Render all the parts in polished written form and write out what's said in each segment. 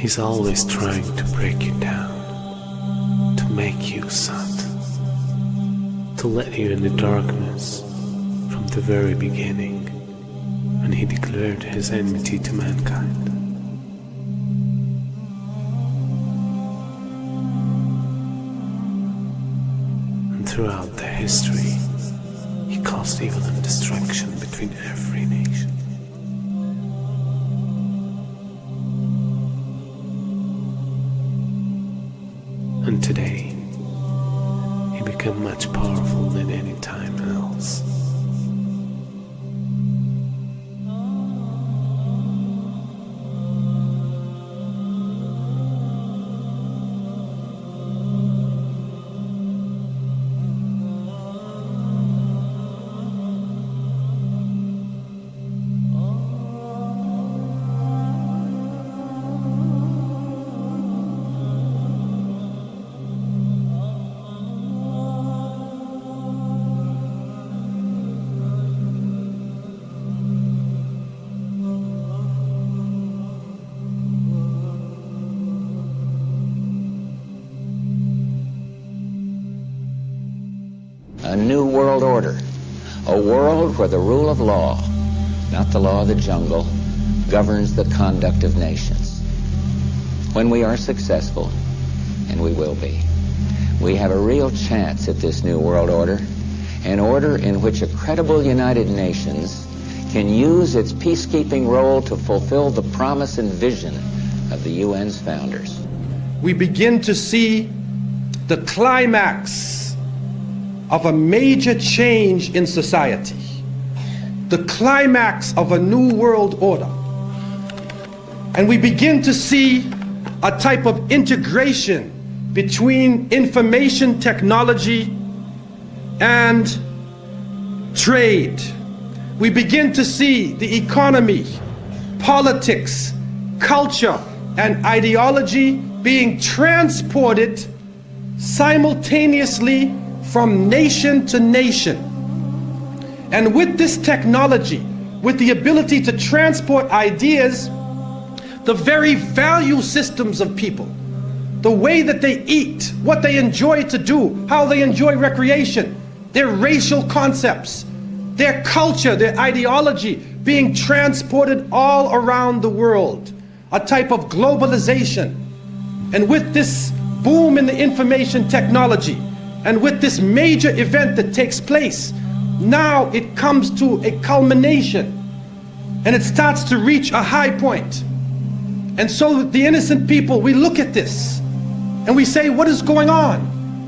He's always trying to break you down, to make you sad, to let you in the darkness from the very beginning, when he declared his enmity to mankind. And throughout the history, he caused evil and destruction between every nation. And today, he became much powerful than any time else. A new world order, a world where the rule of law, not the law of the jungle, governs the conduct of nations. When we are successful, and we will be, we have a real chance at this new world order, an order in which a credible United Nations can use its peacekeeping role to fulfill the promise and vision of the UN's founders. We begin to see the climax of a major change in society, the climax of a new world order. And we begin to see a type of integration between information technology and trade. We begin to see the economy, politics, culture, and ideology being transported simultaneously from nation to nation. And with this technology, with the ability to transport ideas, the very value systems of people, the way that they eat, what they enjoy to do, how they enjoy recreation, their racial concepts, their culture, their ideology being transported all around the world, a type of globalization. And with this boom in the information technology, and with this major event that takes place, now it comes to a culmination and it starts to reach a high point. And so the innocent people, we look at this and we say, what is going on?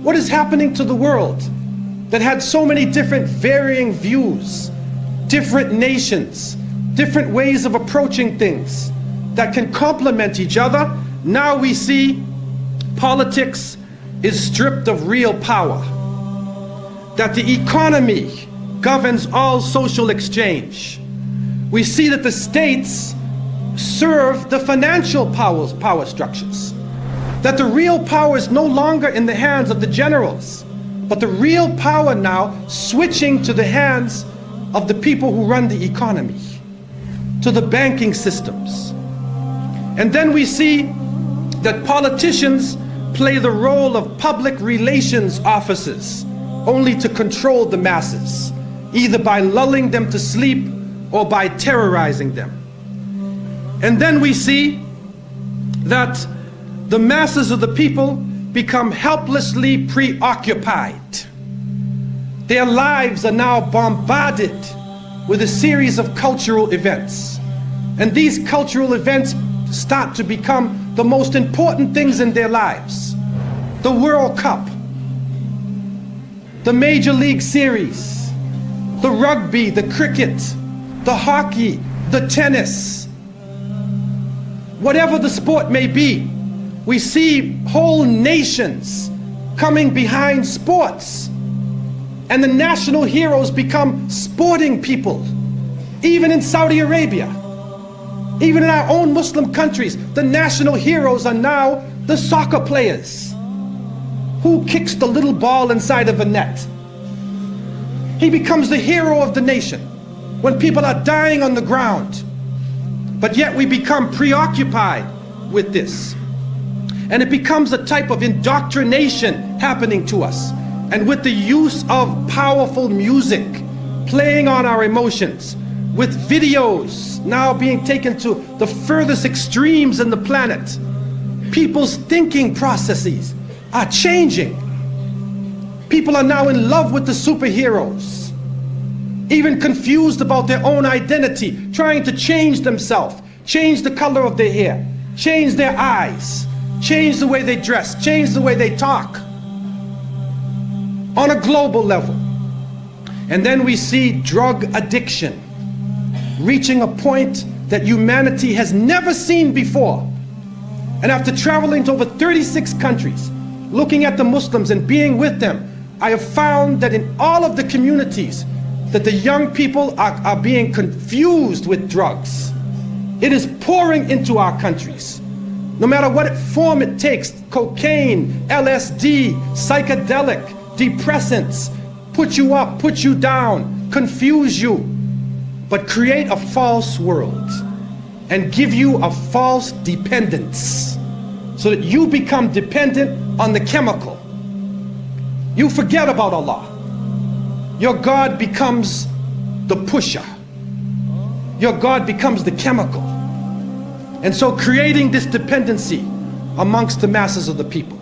What is happening to the world that had so many different varying views, different nations, different ways of approaching things that can complement each other? Now we see politics is stripped of real power, that the economy governs all social exchange. We see that the states serve the financial power structures, that the real power is no longer in the hands of the generals, but the real power now switching to the hands of the people who run the economy, to the banking systems. And then we see that politicians play the role of public relations officers, only to control the masses, either by lulling them to sleep or by terrorizing them. And then we see that the masses of the people become helplessly preoccupied. Their lives are now bombarded with a series of cultural events. And these cultural events start to become the most important things in their lives. The World Cup, the Major League Series, the rugby, the cricket, the hockey, the tennis. Whatever the sport may be, we see whole nations coming behind sports. And the national heroes become sporting people. Even in Saudi Arabia, even in our own Muslim countries, the national heroes are now the soccer players. Who kicks the little ball inside of a net? He becomes the hero of the nation when people are dying on the ground. But yet we become preoccupied with this. And it becomes a type of indoctrination happening to us. And with the use of powerful music playing on our emotions, with videos now being taken to the furthest extremes in the planet, people's thinking processes are changing. People are now in love with the superheroes, even confused about their own identity, trying to change themselves, change the color of their hair, change their eyes, change the way they dress, change the way they talk on a global level. And then we see drug addiction reaching a point that humanity has never seen before. And after traveling to over 36 countries, looking at the Muslims and being with them, I have found that in all of the communities that the young people are being confused with drugs. It is pouring into our countries. No matter what form it takes, cocaine, LSD, psychedelic, depressants, put you up, put you down, confuse you, but create a false world and give you a false dependence so that you become dependent on the chemical. You forget about Allah. Your God becomes the pusher. Your God becomes the chemical. And so creating this dependency amongst the masses of the people.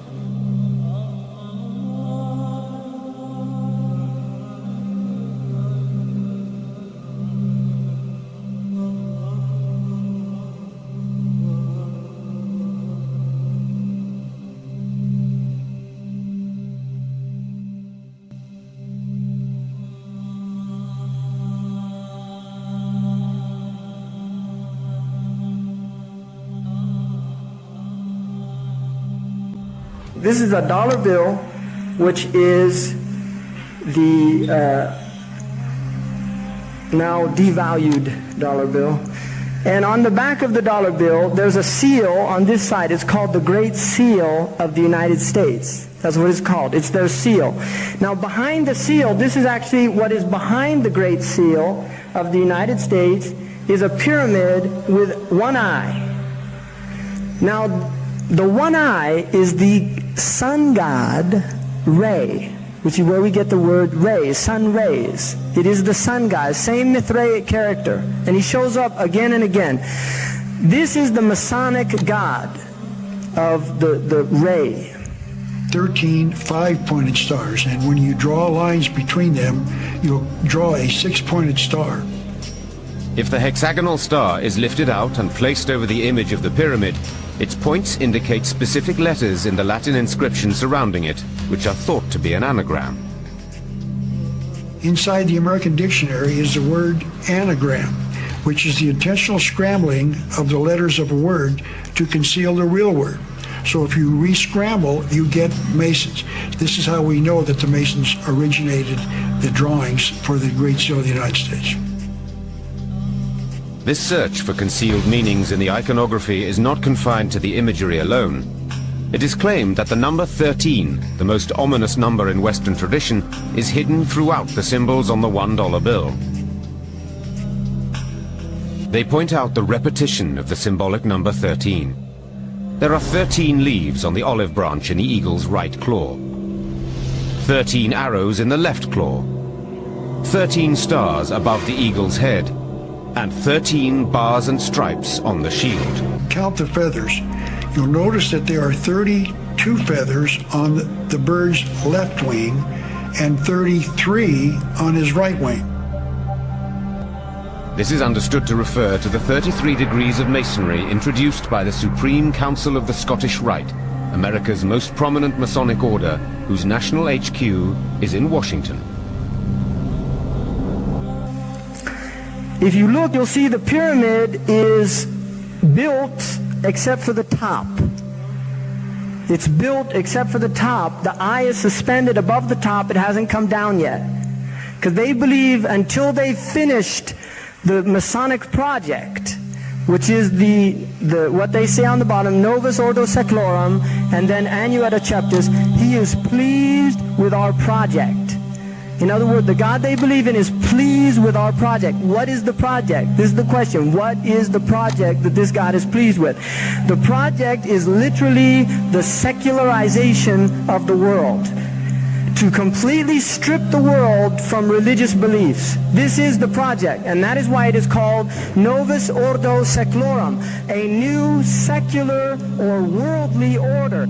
This is a dollar bill, which is the now devalued dollar bill. And on the back of the dollar bill, there's a seal on this side. It's called the Great Seal of the United States. That's what it's called. It's their seal. Now behind the seal, this is actually what is behind the Great Seal of the United States, is a pyramid with one eye. Now the one eye is the sun god Re, which is where we get the word ray, sun rays. It is the sun god, same Mithraic character, and he shows up again and again. This is the Masonic god of the ray. 13 5-pointed stars, and when you draw lines between them, you'll draw a 6-pointed star. If the hexagonal star is lifted out and placed over the image of the pyramid, its points indicate specific letters in the Latin inscription surrounding it, which are thought to be an anagram. Inside the American dictionary is the word anagram, which is the intentional scrambling of the letters of a word to conceal the real word. So if you re-scramble, you get Masons. This is how we know that the Masons originated the drawings for the Great Seal of the United States. This search for concealed meanings in the iconography is not confined to the imagery alone. It is claimed that the number 13, the most ominous number in Western tradition, is hidden throughout the symbols on the $1 bill. They point out the repetition of the symbolic number 13. There are 13 leaves on the olive branch in the eagle's right claw, 13 arrows in the left claw, 13 stars above the eagle's head, and 13 bars and stripes on the shield. Count the feathers. You'll notice that there are 32 feathers on the bird's left wing and 33 on his right wing. This is understood to refer to the 33 degrees of Masonry introduced by the Supreme Council of the Scottish Rite, America's most prominent Masonic order, whose national HQ is in Washington. If you look, you'll see the pyramid is built except for the top. It's built except for the top. The eye is suspended above the top. It hasn't come down yet. Because they believe until they've finished the Masonic project, which is what they say on the bottom, Novus Ordo Seclorum, and then Annueta Cheptis, he is pleased with our project. In other words, the God they believe in is pleased with our project. What is the project? This is the question. What is the project that this God is pleased with? The project is literally the secularization of the world. To completely strip the world from religious beliefs. This is the project, and that is why it is called Novus Ordo Seclorum, a new secular or worldly order.